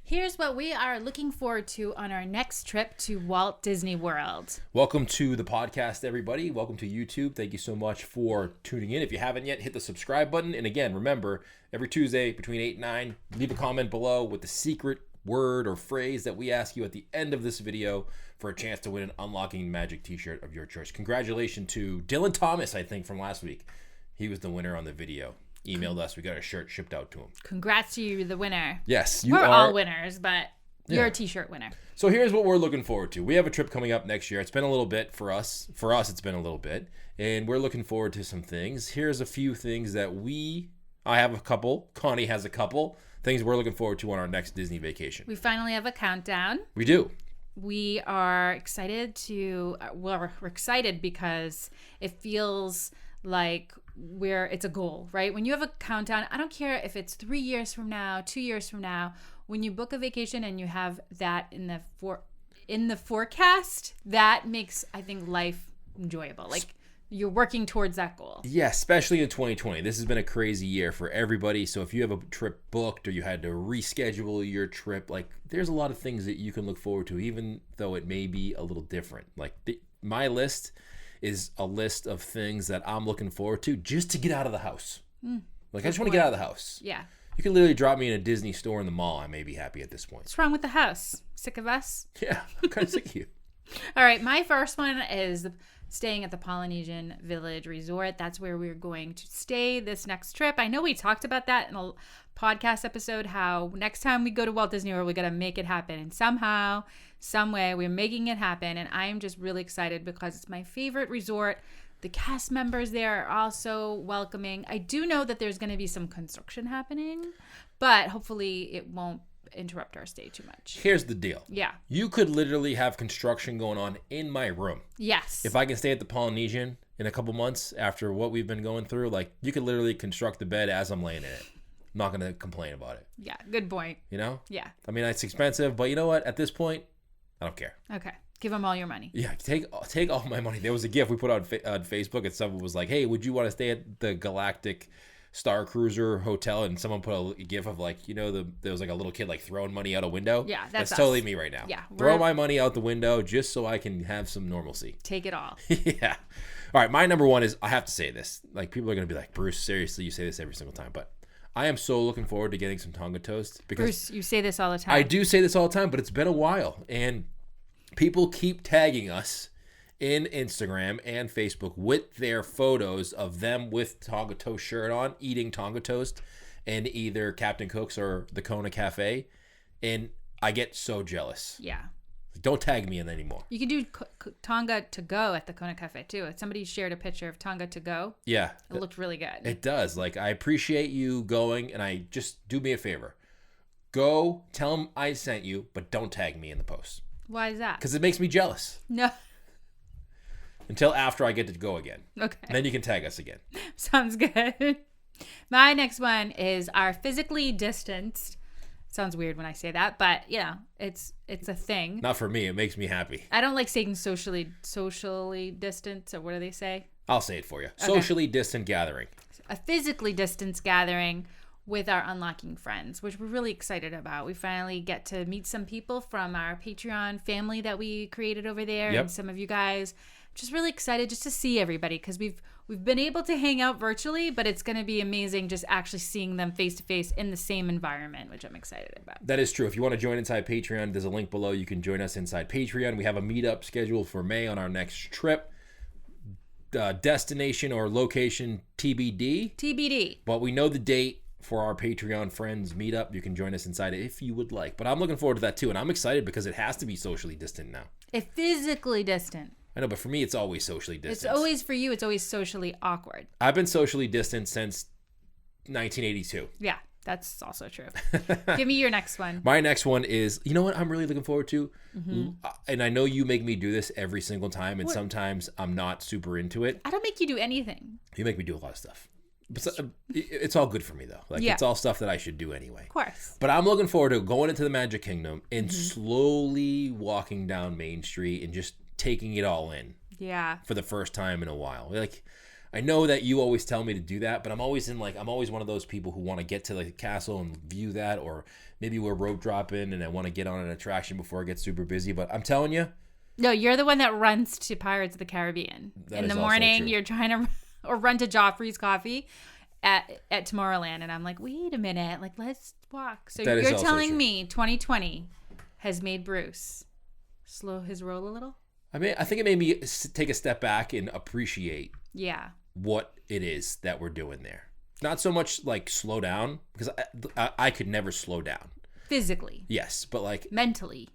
Here's what we are looking forward to on our next trip to Walt Disney World. Welcome to the podcast, everybody. Welcome to YouTube. Thank you so much for tuning in. If you haven't yet, hit the subscribe button. And again, remember, every Tuesday between 8 and 9, leave a comment below with the secret word or phrase that we ask you at the end of this video for a chance to win an Unlocking Magic t-shirt of your choice. Congratulations to Dylan Thomas, I think, from last week. He was the winner on the video. Emailed us. We got a shirt shipped out to him. Congrats to you, the winner. Yes, we're all winners, but you're a t-shirt winner. So here's what we're looking forward to. We have a trip coming up next year. It's been a little bit for us. For us, it's been a little bit. And we're looking forward to some things. Here's a few things that I have a couple. Connie has a couple things we're looking forward to on our next Disney vacation. We finally have a countdown. We do. We are excited we're excited because it feels like it's a goal, right? When you have a countdown, I don't care if it's 3 years from now, 2 years from now, when you book a vacation and you have that in the forecast, that makes, I think, life enjoyable. Like you're working towards that goal. Yeah, especially in 2020. This has been a crazy year for everybody. So if you have a trip booked or you had to reschedule your trip, like there's a lot of things that you can look forward to, even though it may be a little different. Like my list is a list of things that I'm looking forward to just to get out of the house. Like I just want to get out of the house. Yeah. You can literally drop me in a Disney store in the mall. I may be happy at this point. What's wrong with the house? Sick of us? Yeah, I'm kind of sick of you. All right, my first one is staying at the Polynesian Village Resort. That's where we're going to stay this next trip. I know we talked about that in a podcast episode, how next time we go to Walt Disney World, we got to make it happen. And somehow, some way, we're making it happen. And I'm just really excited because it's my favorite resort. The cast members there are also welcoming. I do know that there's going to be some construction happening, but hopefully it won't interrupt our stay too much. Here's the deal. Yeah. You could literally have construction going on in my room. Yes. If I can stay at the Polynesian in a couple months after what we've been going through, like you could literally construct the bed as I'm laying in it. I'm not going to complain about it. Yeah. Good point. You know? Yeah. I mean, it's expensive, but you know what? At this point, I don't care. Okay. Give them all your money. Yeah. Take all my money. There was a gift we put on Facebook and someone was like, hey, would you want to stay at the Galactic Star Cruiser Hotel? And someone put a gif of like, you know, there was like a little kid like throwing money out a window. Yeah, that's us. totally me right now. Yeah, throw my money out the window just so I can have some normalcy. Take it all. Yeah. All right, my number one is, I have to say this. Like people are gonna be like, Bruce, seriously, you say this every single time, but I am so looking forward to getting some Tonga toast because Bruce, you say this all the time. I do say this all the time, but it's been a while, and people keep tagging us in Instagram and Facebook with their photos of them with Tonga toast shirt on, eating Tonga toast and either Captain Cook's or the Kona Cafe. And I get so jealous. Yeah. Don't tag me in anymore. You can do Tonga to go at the Kona Cafe too. Somebody shared a picture of Tonga to go. Yeah. It looked really good. It does. Like, I appreciate you going, and I just do me a favor. Go, tell them I sent you, but don't tag me in the post. Why is that? Because it makes me jealous. No. Until after I get to go again. Okay. Then you can tag us again. Sounds good. My next one is our physically distanced. Sounds weird when I say that, but it's a thing. Not for me. It makes me happy. I don't like saying socially distant. So what do they say? I'll say it for you. Okay. Socially distant gathering. A physically distanced gathering with our Unlocking friends, which we're really excited about. We finally get to meet some people from our Patreon family that we created over there, Yep. and some of you guys. Just really excited just to see everybody because we've been able to hang out virtually, but it's going to be amazing just actually seeing them face to face in the same environment, which I'm excited about. That is true. If you want to join inside Patreon, there's a link below. You can join us inside Patreon. We have a meetup scheduled for May on our next trip. Destination or location TBD. TBD. But we know the date for our Patreon friends meetup. You can join us inside it if you would like. But I'm looking forward to that too. And I'm excited because it has to be socially distant now. It's physically distant. I know, but for me, it's always socially distant. It's always, for you, it's always socially awkward. I've been socially distant since 1982. Yeah, that's also true. Give me your next one. My next one is, you know what I'm really looking forward to? Mm-hmm. And I know you make me do this every single time, and sometimes I'm not super into it. I don't make you do anything. You make me do a lot of stuff. It's all good for me, though. Like, yeah. It's all stuff that I should do anyway. Of course. But I'm looking forward to going into the Magic Kingdom and slowly walking down Main Street and just taking it all in. Yeah. For the first time in a while. Like, I know that you always tell me to do that, but I'm always one of those people who want to get to the castle and view that, or maybe we're rope dropping and I want to get on an attraction before it gets super busy. But I'm telling you, No, you're the one that runs to Pirates of the Caribbean. In the morning, you're trying to or run to Joffrey's Coffee at Tomorrowland. And I'm like, wait a minute. Like, let's walk. So you're telling me 2020 has made Bruce slow his roll a little? I mean, I think it made me take a step back and appreciate what it is that we're doing there. Not so much like slow down, because I could never slow down. Physically. Yes, but like mentally.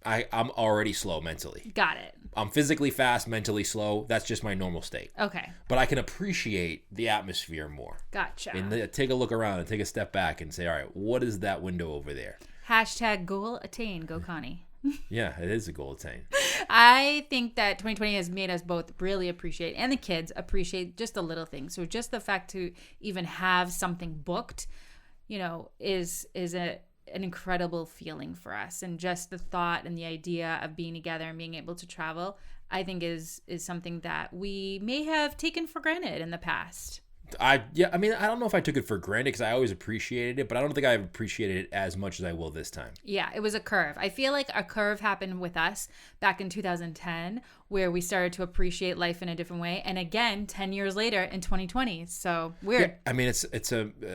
I'm already slow mentally. Got it. I'm physically fast, mentally slow. That's just my normal state. Okay. But I can appreciate the atmosphere more. Gotcha. And take a look around and take a step back and say, all right, what is that window over there? # goal attained. Go Connie. Yeah, it is a goal attained. I think that 2020 has made us both really appreciate, and the kids appreciate, just the little things. So just the fact to even have something booked, is an incredible feeling for us. And just the thought and the idea of being together and being able to travel, I think is something that we may have taken for granted in the past. I don't know if I took it for granted, because I always appreciated it, but I don't think I've appreciated it as much as I will this time. Yeah, it was a curve. I feel like a curve happened with us back in 2010, where we started to appreciate life in a different way, and again 10 years later in 2020. So weird. Yeah, I mean, it's a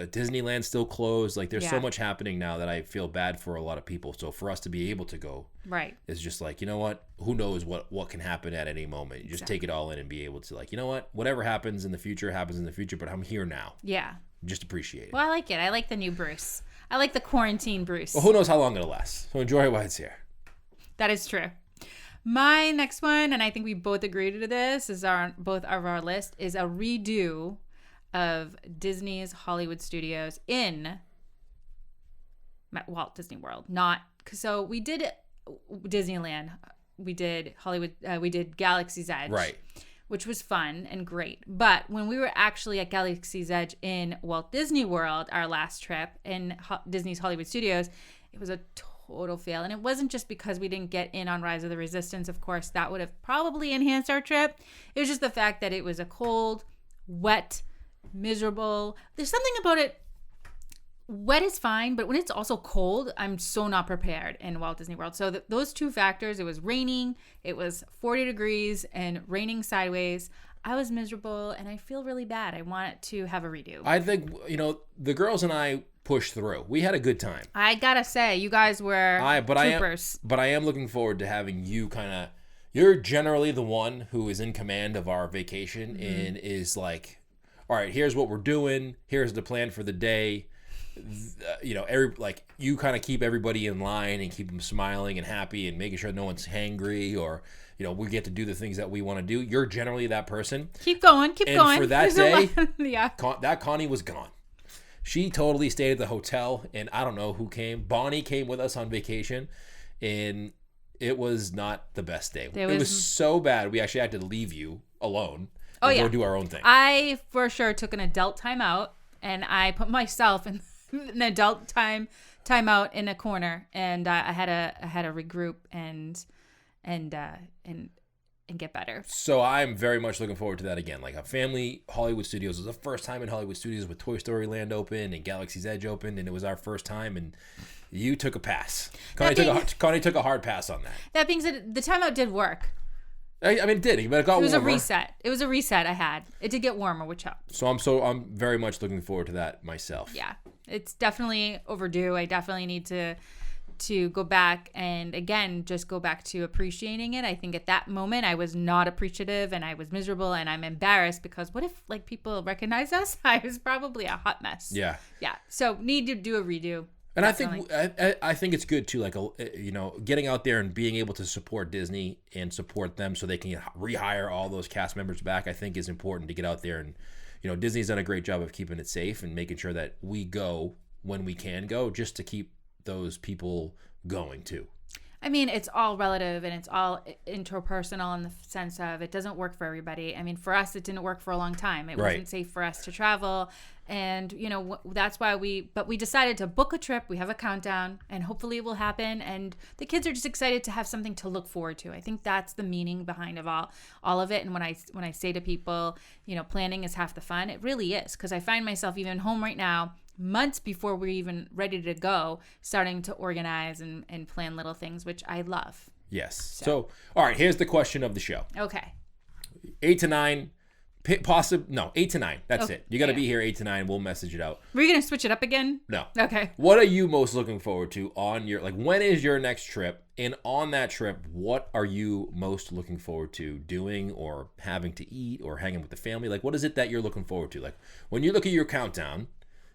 Disneyland still closed. Like, there's so much happening now that I feel bad for a lot of people. So for us to be able to go, right, is just like, you know what? Who knows what can happen at any moment? You just take it all in and be able to, like, you know what? Whatever happens in the future happens in the future, but I'm here now. Yeah. Just appreciate it. Well, I like it. I like the new Bruce. I like the quarantine Bruce. Well, who knows how long it'll last? So enjoy it while it's here. That is true. My next one, and I think we both agreed to this, is both of our list, is a redo of Disney's Hollywood Studios in Walt Disney World. So we did Disneyland, we did Hollywood, we did Galaxy's Edge, right, which was fun and great. But when we were actually at Galaxy's Edge in Walt Disney World, our last trip in Disney's Hollywood Studios, it was a total fail. And it wasn't just because we didn't get in on Rise of the Resistance. Of course, that would have probably enhanced our trip. It was just the fact that it was a cold, wet, miserable. There's something about it. Wet is fine, but when it's also cold, I'm so not prepared in Walt Disney World. So those two factors, it was raining, it was 40 degrees and raining sideways. I was miserable and I feel really bad. I want it to have a redo. I think, the girls and I pushed through. We had a good time. I gotta say, you guys were troopers. But I am looking forward to having you you're generally the one who is in command of our vacation, and is like, all right, here's what we're doing. Here's the plan for the day. You kind of keep everybody in line and keep them smiling and happy and making sure no one's hangry, or we get to do the things that we want to do. You're generally that person. Keep going. And for that day, that Connie was gone. She totally stayed at the hotel, and I don't know who came. Bonnie came with us on vacation, and it was not the best day. It was so bad. We actually had to leave you alone and go do our own thing. I for sure took an adult timeout, and I put myself in an adult timeout in a corner, and I had to regroup and get better. So I'm very much looking forward to that again. Like a family Hollywood Studios. It was the first time in Hollywood Studios with Toy Story Land open and Galaxy's Edge opened, and it was our first time, and you took a pass. Connie took a hard pass on that. That being said, the timeout did work. I mean, it did, but it got warmer. It was a reset I had. It did get warmer, which helped. So I'm very much looking forward to that myself. Yeah, it's definitely overdue. I definitely need to go back and, again, just go back to appreciating it. I think at that moment I was not appreciative, and I was miserable, and I'm embarrassed because what if people recognize us? I was probably a hot mess. Yeah. So need to do a redo. And I think it's good too, getting out there and being able to support Disney and support them so they can rehire all those cast members back. I think is important to get out there, and Disney's done a great job of keeping it safe and making sure that we go when we can go, just to keep those people going too. I mean, it's all relative and it's all interpersonal in the sense of it doesn't work for everybody. I mean, for us, it didn't work for a long time. It wasn't safe for us to travel. And, you know, that's why we decided to book a trip. We have a countdown and hopefully it will happen. And the kids are just excited to have something to look forward to. I think that's the meaning behind all of it. And when I say to people, you know, planning is half the fun, it really is. Because I find myself even home right now, months before we're even ready to go, starting to organize and plan little things, which I love. Yes. So, all right, here's the question of the show. Okay. 8 to 9. 8 to 9. That's it. You got to be here 8 to 9. We'll message it out. We're going to switch it up again? No. Okay. What are you most looking forward to on your, like, when is your next trip? And on that trip, what are you most looking forward to doing or having to eat or hanging with the family? Like, what is it that you're looking forward to? Like, when you look at your countdown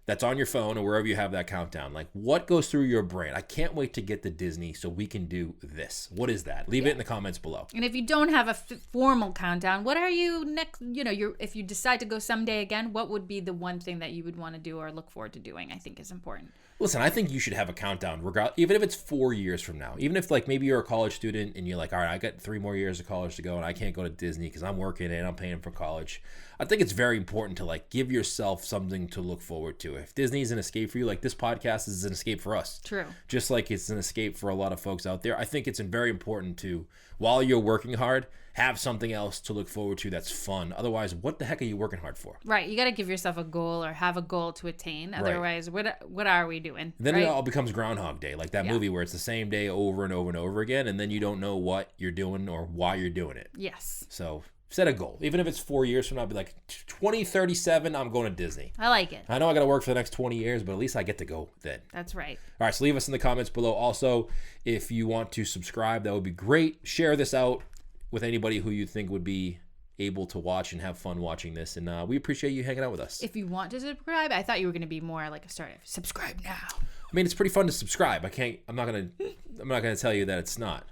that's on your phone or wherever you have that countdown, like, what goes through your brain? I can't wait to get to Disney so we can do this. What is that? Leave it in the comments below. And if you don't have a formal countdown, what are you next? You know, if you decide to go someday again, what would be the one thing that you would want to do or look forward to doing? I think is important. Listen, I think you should have a countdown, even if it's 4 years from now. Even if, like, maybe you're a college student and you're like, all right, I got 3 more years of college to go and I can't go to Disney because I'm working and I'm paying for college. I think it's very important to, like, give yourself something to look forward to. If Disney is an escape for you, like, this podcast is an escape for us. True. Just like it's an escape for a lot of folks out there. I think it's very important to, while you're working hard, have something else to look forward to that's fun. Otherwise, what the heck are you working hard for? Right. You got to give yourself a goal or have a goal to attain. Otherwise, what are we doing? Then it all becomes Groundhog Day, like that movie where it's the same day over and over and over again, and then you don't know what you're doing or why you're doing it. Yes. So set a goal. Even if it's 4 years from now, be like, 2037, I'm going to Disney. I like it. I know I got to work for the next 20 years, but at least I get to go then. That's right. All right, so leave us in the comments below. Also, if you want to subscribe, that would be great. Share this out with anybody who you think would be able to watch and have fun watching this. And we appreciate you hanging out with us. If you want to subscribe, I thought you were going to be more like a start of subscribe now. I mean, it's pretty fun to subscribe. I'm not gonna tell you that it's not.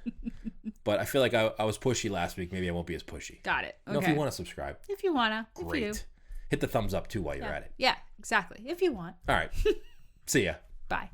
But I feel like I was pushy last week. Maybe I won't be as pushy. Got it. Okay. No, if you want to subscribe. If you wanna. Great. If you do. Hit the thumbs up too while you're at it. Yeah, exactly. If you want. All right. See ya. Bye.